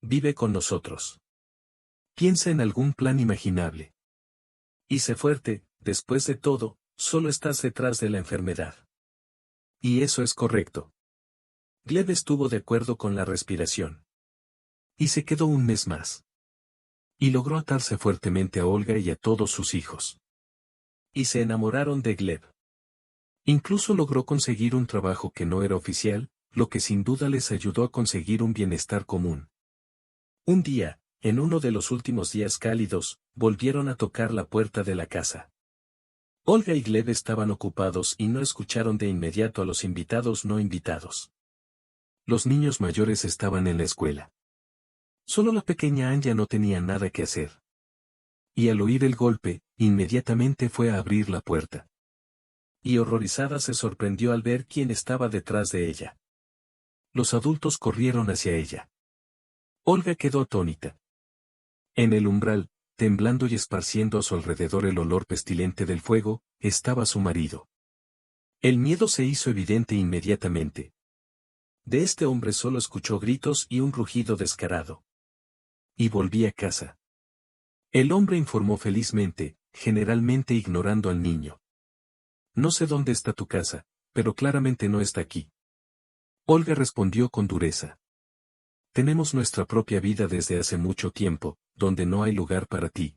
Vive con nosotros. Piensa en algún plan imaginable. Y sé fuerte, después de todo, solo estás detrás de la enfermedad. Y eso es correcto. Gleb estuvo de acuerdo con la respiración. Y se quedó un mes más. Y logró atarse fuertemente a Olga y a todos sus hijos. Y se enamoraron de Gleb. Incluso logró conseguir un trabajo que no era oficial, lo que sin duda les ayudó a conseguir un bienestar común. Un día, en uno de los últimos días cálidos, volvieron a tocar la puerta de la casa. Olga y Gleb estaban ocupados y no escucharon de inmediato a los invitados no invitados. Los niños mayores estaban en la escuela. Solo la pequeña Anya no tenía nada que hacer. Y al oír el golpe, inmediatamente fue a abrir la puerta. Y horrorizada se sorprendió al ver quién estaba detrás de ella. Los adultos corrieron hacia ella. Olga quedó atónita. En el umbral, temblando y esparciendo a su alrededor el olor pestilente del fuego, estaba su marido. El miedo se hizo evidente inmediatamente. De este hombre solo escuchó gritos y un rugido descarado. Y volví a casa. El hombre informó felizmente, generalmente ignorando al niño. No sé dónde está tu casa, pero claramente no está aquí. Olga respondió con dureza. Tenemos nuestra propia vida desde hace mucho tiempo, donde no hay lugar para ti.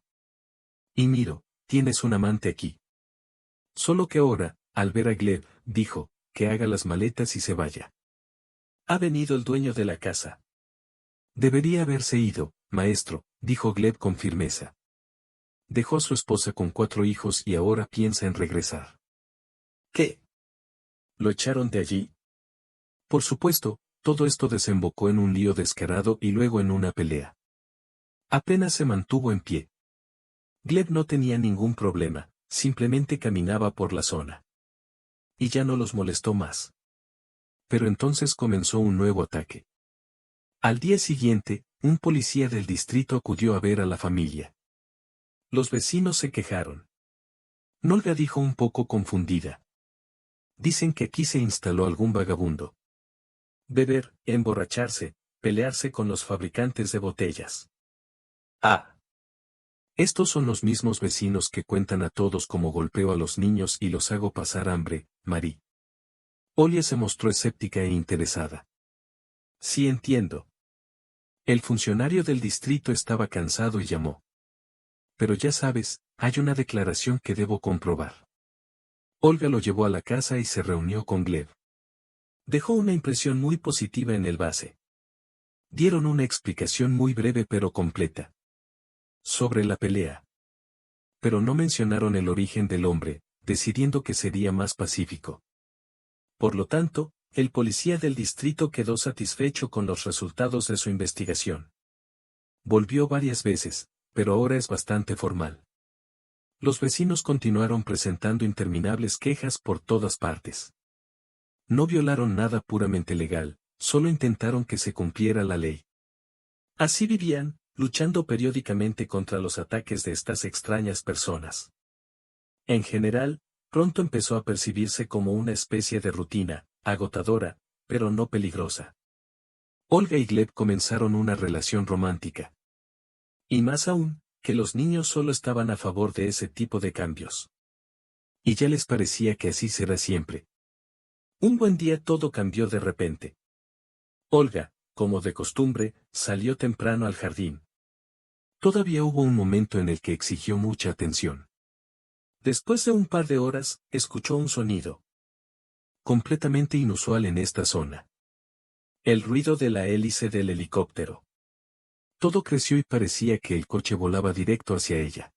Y miro, tienes un amante aquí. Solo que ahora, al ver a Gleb, dijo, que haga las maletas y se vaya. Ha venido el dueño de la casa. Debería haberse ido, maestro, dijo Gleb con firmeza. Dejó a su esposa con 4 hijos y ahora piensa en regresar. ¿Qué? ¿Lo echaron de allí? Por supuesto, todo esto desembocó en un lío descarado y luego en una pelea. Apenas se mantuvo en pie. Gleb no tenía ningún problema, simplemente caminaba por la zona. Y ya no los molestó más. Pero entonces comenzó un nuevo ataque. Al día siguiente, un policía del distrito acudió a ver a la familia. Los vecinos se quejaron. Nolga dijo un poco confundida. Dicen que aquí se instaló algún vagabundo. Beber, emborracharse, pelearse con los fabricantes de botellas. Ah. Estos son los mismos vecinos que cuentan a todos cómo golpeo a los niños y los hago pasar hambre, Marie. Olia se mostró escéptica e interesada. Sí entiendo. El funcionario del distrito estaba cansado y llamó. Pero ya sabes, hay una declaración que debo comprobar. Olga lo llevó a la casa y se reunió con Gleb. Dejó una impresión muy positiva en el base. Dieron una explicación muy breve pero completa. Sobre la pelea. Pero no mencionaron el origen del hombre, decidiendo que sería más pacífico. Por lo tanto, el policía del distrito quedó satisfecho con los resultados de su investigación. Volvió varias veces, pero ahora es bastante formal. Los vecinos continuaron presentando interminables quejas por todas partes. No violaron nada puramente legal, solo intentaron que se cumpliera la ley. Así vivían, luchando periódicamente contra los ataques de estas extrañas personas. En general, pronto empezó a percibirse como una especie de rutina, agotadora, pero no peligrosa. Olga y Gleb comenzaron una relación romántica. Y más aún, que los niños solo estaban a favor de ese tipo de cambios. Y ya les parecía que así será siempre. Un buen día todo cambió de repente. Olga, como de costumbre, salió temprano al jardín. Todavía hubo un momento en el que exigió mucha atención. Después de un par de horas, escuchó un sonido. Completamente inusual en esta zona. El ruido de la hélice del helicóptero. Todo creció y parecía que el coche volaba directo hacia ella.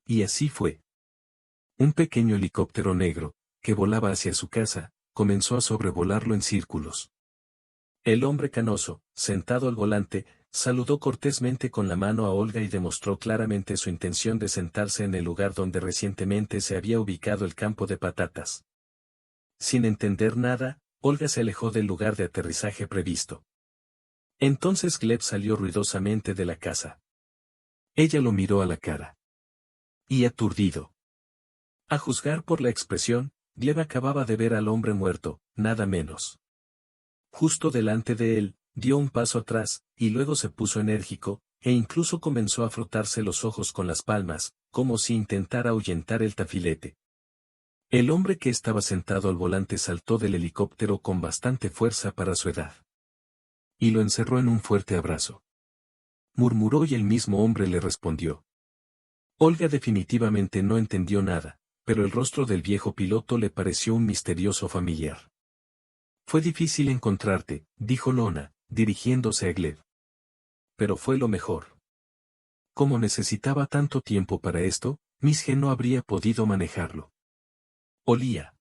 Y así fue. Un pequeño helicóptero negro, que volaba hacia su casa, comenzó a sobrevolarlo en círculos. El hombre canoso, sentado al volante, saludó cortésmente con la mano a Olga y demostró claramente su intención de sentarse en el lugar donde recientemente se había ubicado el campo de patatas. Sin entender nada, Olga se alejó del lugar de aterrizaje previsto. Entonces Gleb salió ruidosamente de la casa. Ella lo miró a la cara. Y aturdido. A juzgar por la expresión, Gleb acababa de ver al hombre muerto, nada menos. Justo delante de él, dio un paso atrás, y luego se puso enérgico, e incluso comenzó a frotarse los ojos con las palmas, como si intentara ahuyentar el tafilete. El hombre que estaba sentado al volante saltó del helicóptero con bastante fuerza para su edad. Y lo encerró en un fuerte abrazo. Murmuró y el mismo hombre le respondió. Olga definitivamente no entendió nada, pero el rostro del viejo piloto le pareció un misterioso familiar. Fue difícil encontrarte, dijo Lona, dirigiéndose a Gleb. Pero fue lo mejor. Como necesitaba tanto tiempo para esto, Misje no habría podido manejarlo. Olía.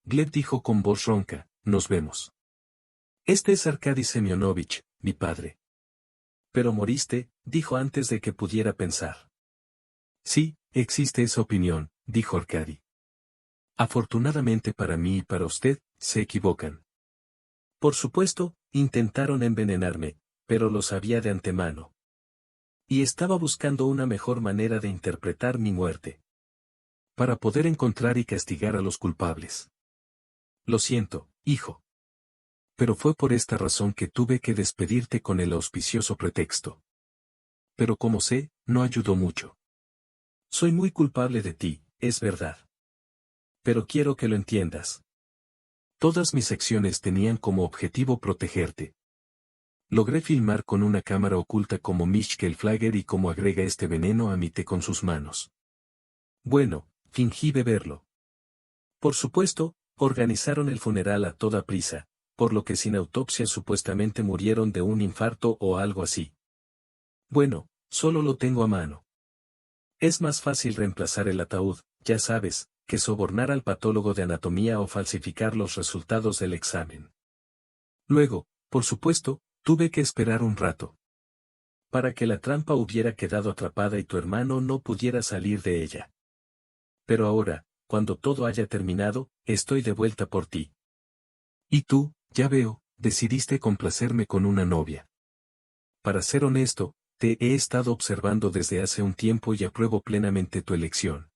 Gleb dijo con voz ronca, nos vemos. Este es Arkady Semyonovich, mi padre. Pero moriste, dijo antes de que pudiera pensar. Sí, existe esa opinión, dijo Arkady. Afortunadamente para mí y para usted, se equivocan. Por supuesto, intentaron envenenarme, pero lo sabía de antemano. Y estaba buscando una mejor manera de interpretar mi muerte. Para poder encontrar y castigar a los culpables. Lo siento, hijo. Pero fue por esta razón que tuve que despedirte con el auspicioso pretexto. Pero como sé, no ayudó mucho. Soy muy culpable de ti, es verdad. Pero quiero que lo entiendas. Todas mis acciones tenían como objetivo protegerte. Logré filmar con una cámara oculta como Michael Flagger y cómo agrega este veneno a mi té con sus manos. Bueno, fingí beberlo. Por supuesto, organizaron el funeral a toda prisa, por lo que sin autopsia supuestamente murieron de un infarto o algo así. Bueno, solo lo tengo a mano. Es más fácil reemplazar el ataúd, ya sabes, que sobornar al patólogo de anatomía o falsificar los resultados del examen. Luego, por supuesto, tuve que esperar un rato. Para que la trampa hubiera quedado atrapada y tu hermano no pudiera salir de ella. Pero ahora, cuando todo haya terminado, estoy de vuelta por ti. Y tú, ya veo, decidiste complacerme con una novia. Para ser honesto, te he estado observando desde hace un tiempo y apruebo plenamente tu elección.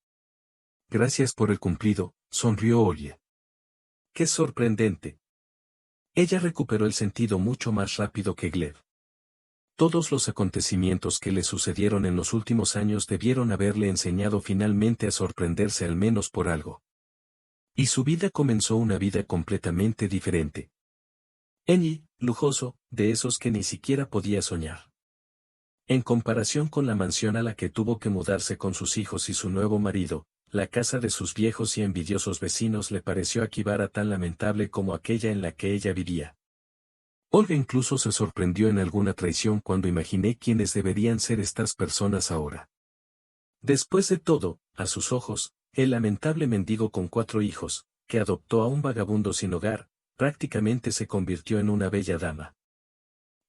Gracias por el cumplido, sonrió Olia. ¡Qué sorprendente! Ella recuperó el sentido mucho más rápido que Gleb. Todos los acontecimientos que le sucedieron en los últimos años debieron haberle enseñado finalmente a sorprenderse al menos por algo. Y su vida comenzó una vida completamente diferente. Enyi, lujoso, de esos que ni siquiera podía soñar. En comparación con la mansión a la que tuvo que mudarse con sus hijos y su nuevo marido, la casa de sus viejos y envidiosos vecinos le pareció a Kibara tan lamentable como aquella en la que ella vivía. Olga incluso se sorprendió en alguna traición cuando imaginé quiénes deberían ser estas personas ahora. Después de todo, a sus ojos, el lamentable mendigo con 4 hijos, que adoptó a un vagabundo sin hogar, prácticamente se convirtió en una bella dama.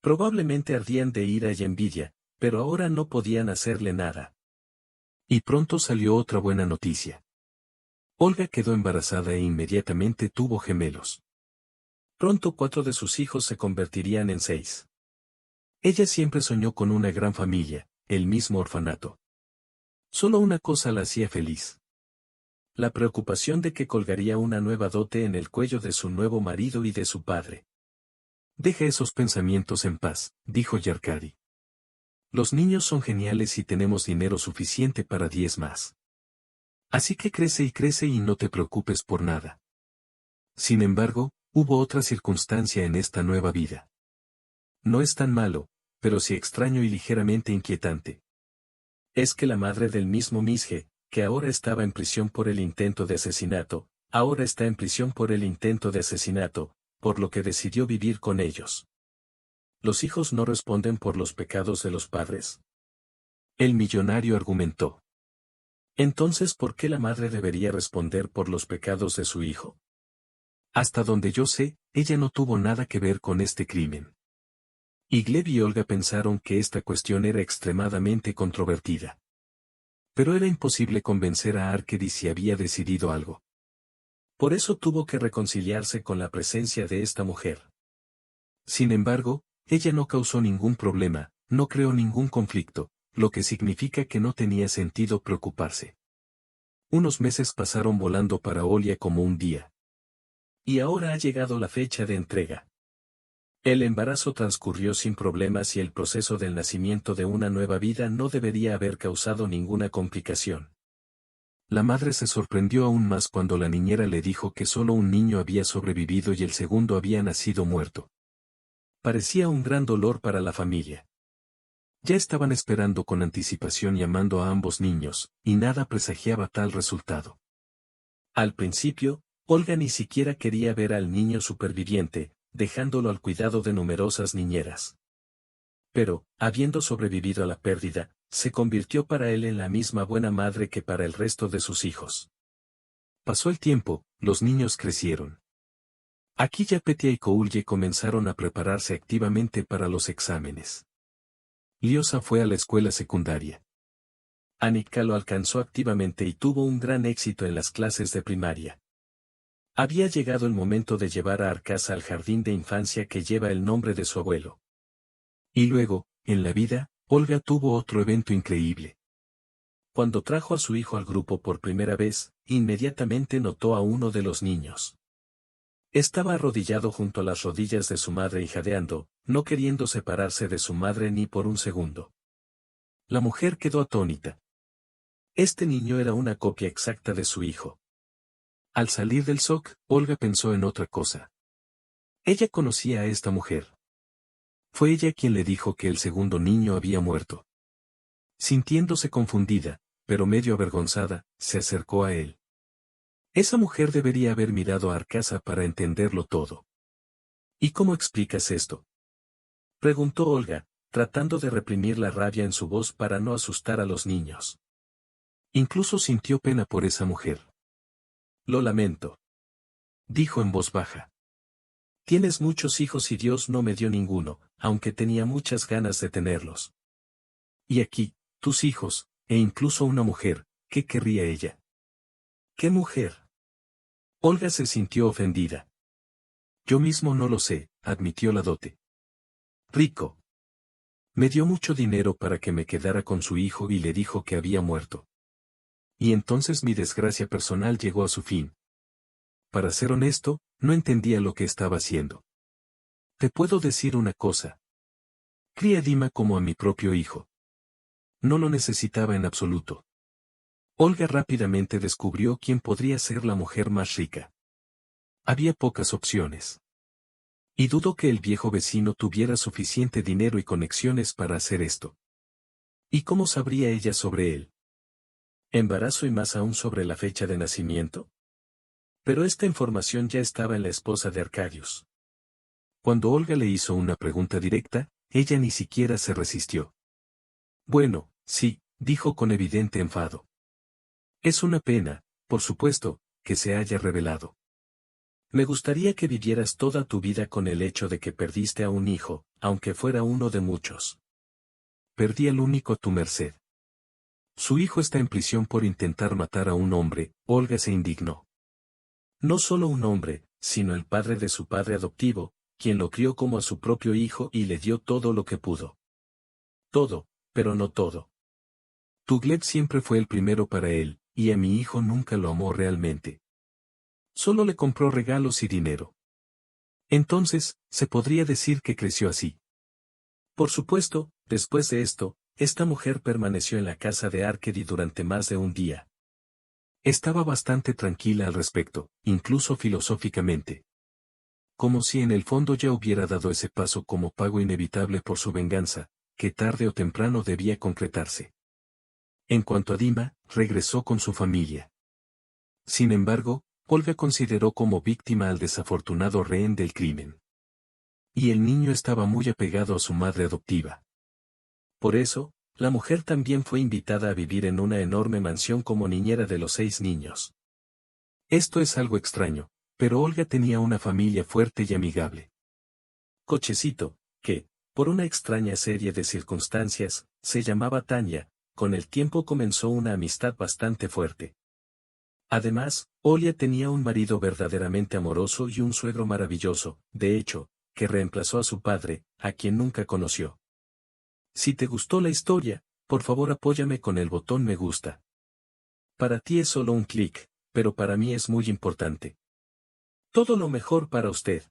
Probablemente ardían de ira y envidia, pero ahora no podían hacerle nada. Y pronto salió otra buena noticia. Olga quedó embarazada e inmediatamente tuvo gemelos. Pronto 4 de sus hijos se convertirían en 6. Ella siempre soñó con una gran familia, el mismo orfanato. Solo una cosa la hacía feliz. La preocupación de que colgaría una nueva dote en el cuello de su nuevo marido y de su padre. Deja esos pensamientos en paz, dijo Yarkady. Los niños son geniales y tenemos dinero suficiente para 10 más. Así que crece y no te preocupes por nada. Sin embargo, hubo otra circunstancia en esta nueva vida. No es tan malo, pero sí extraño y ligeramente inquietante. Es que la madre del mismo Misje, que ahora estaba en prisión por el intento de asesinato, ahora está en prisión por el intento de asesinato, por lo que decidió vivir con ellos. ¿Los hijos no responden por los pecados de los padres? El millonario argumentó. Entonces, ¿por qué la madre debería responder por los pecados de su hijo? Hasta donde yo sé, ella no tuvo nada que ver con este crimen. Y Gleb y Olga pensaron que esta cuestión era extremadamente controvertida. Pero era imposible convencer a Arkady si había decidido algo. Por eso tuvo que reconciliarse con la presencia de esta mujer. Sin embargo, ella no causó ningún problema, no creó ningún conflicto, lo que significa que no tenía sentido preocuparse. Unos meses pasaron volando para Olia como un día. Y ahora ha llegado la fecha de entrega. El embarazo transcurrió sin problemas y el proceso del nacimiento de una nueva vida no debería haber causado ninguna complicación. La madre se sorprendió aún más cuando la niñera le dijo que solo un niño había sobrevivido y el segundo había nacido muerto. Parecía un gran dolor para la familia. Ya estaban esperando con anticipación y amando a ambos niños, y nada presagiaba tal resultado. Al principio, Olga ni siquiera quería ver al niño superviviente, dejándolo al cuidado de numerosas niñeras. Pero, habiendo sobrevivido a la pérdida, se convirtió para él en la misma buena madre que para el resto de sus hijos. Pasó el tiempo, los niños crecieron. Aquí Petia y Koulye comenzaron a prepararse activamente para los exámenes. Liosa fue a la escuela secundaria. Annika lo alcanzó activamente y tuvo un gran éxito en las clases de primaria. Había llegado el momento de llevar a Arcasa al jardín de infancia que lleva el nombre de su abuelo. Y luego, en la vida, Olga tuvo otro evento increíble. Cuando trajo a su hijo al grupo por primera vez, inmediatamente notó a uno de los niños. Estaba arrodillado junto a las rodillas de su madre y jadeando, no queriendo separarse de su madre ni por un segundo. La mujer quedó atónita. Este niño era una copia exacta de su hijo. Al salir del SOC, Olga pensó en otra cosa. Ella conocía a esta mujer. Fue ella quien le dijo que el segundo niño había muerto. Sintiéndose confundida, pero medio avergonzada, se acercó a él. Esa mujer debería haber mirado a Arcasa para entenderlo todo. ¿Y cómo explicas esto?, preguntó Olga, tratando de reprimir la rabia en su voz para no asustar a los niños. Incluso sintió pena por esa mujer. Lo lamento, dijo en voz baja. Tienes muchos hijos y Dios no me dio ninguno, aunque tenía muchas ganas de tenerlos. Y aquí, tus hijos, e incluso una mujer, ¿qué querría ella? ¿Qué mujer? Olga se sintió ofendida. Yo mismo no lo sé, admitió la dote. Rico. Me dio mucho dinero para que me quedara con su hijo y le dijo que había muerto. Y entonces mi desgracia personal llegó a su fin. Para ser honesto, no entendía lo que estaba haciendo. Te puedo decir una cosa. Crié a Dima como a mi propio hijo. No lo necesitaba en absoluto. Olga rápidamente descubrió quién podría ser la mujer más rica. Había pocas opciones. Y dudo que el viejo vecino tuviera suficiente dinero y conexiones para hacer esto. ¿Y cómo sabría ella sobre él? ¿Embarazo y más aún sobre la fecha de nacimiento? Pero esta información ya estaba en la esposa de Arcadius. Cuando Olga le hizo una pregunta directa, ella ni siquiera se resistió. Bueno, sí, dijo con evidente enfado. Es una pena, por supuesto, que se haya revelado. Me gustaría que vivieras toda tu vida con el hecho de que perdiste a un hijo, aunque fuera uno de muchos. Perdí al único a tu merced. Su hijo está en prisión por intentar matar a un hombre, Olga se indignó. No solo un hombre, sino el padre de su padre adoptivo, quien lo crió como a su propio hijo y le dio todo lo que pudo. Todo, pero no todo. Tu Gleb siempre fue el primero para él, y a mi hijo nunca lo amó realmente. Solo le compró regalos y dinero. Entonces, se podría decir que creció así. Por supuesto, después de esto, esta mujer permaneció en la casa de Arkady durante más de un día. Estaba bastante tranquila al respecto, incluso filosóficamente. Como si en el fondo ya hubiera dado ese paso como pago inevitable por su venganza, que tarde o temprano debía concretarse. En cuanto a Dima, regresó con su familia. Sin embargo, Olga consideró como víctima al desafortunado rehén del crimen. Y el niño estaba muy apegado a su madre adoptiva. Por eso, la mujer también fue invitada a vivir en una enorme mansión como niñera de los 6 niños. Esto es algo extraño, pero Olga tenía una familia fuerte y amigable. Cochecito, que, por una extraña serie de circunstancias, se llamaba Tanya, con el tiempo comenzó una amistad bastante fuerte. Además, Olia tenía un marido verdaderamente amoroso y un suegro maravilloso, de hecho, que reemplazó a su padre, a quien nunca conoció. Si te gustó la historia, por favor apóyame con el botón me gusta. Para ti es solo un clic, pero para mí es muy importante. Todo lo mejor para usted.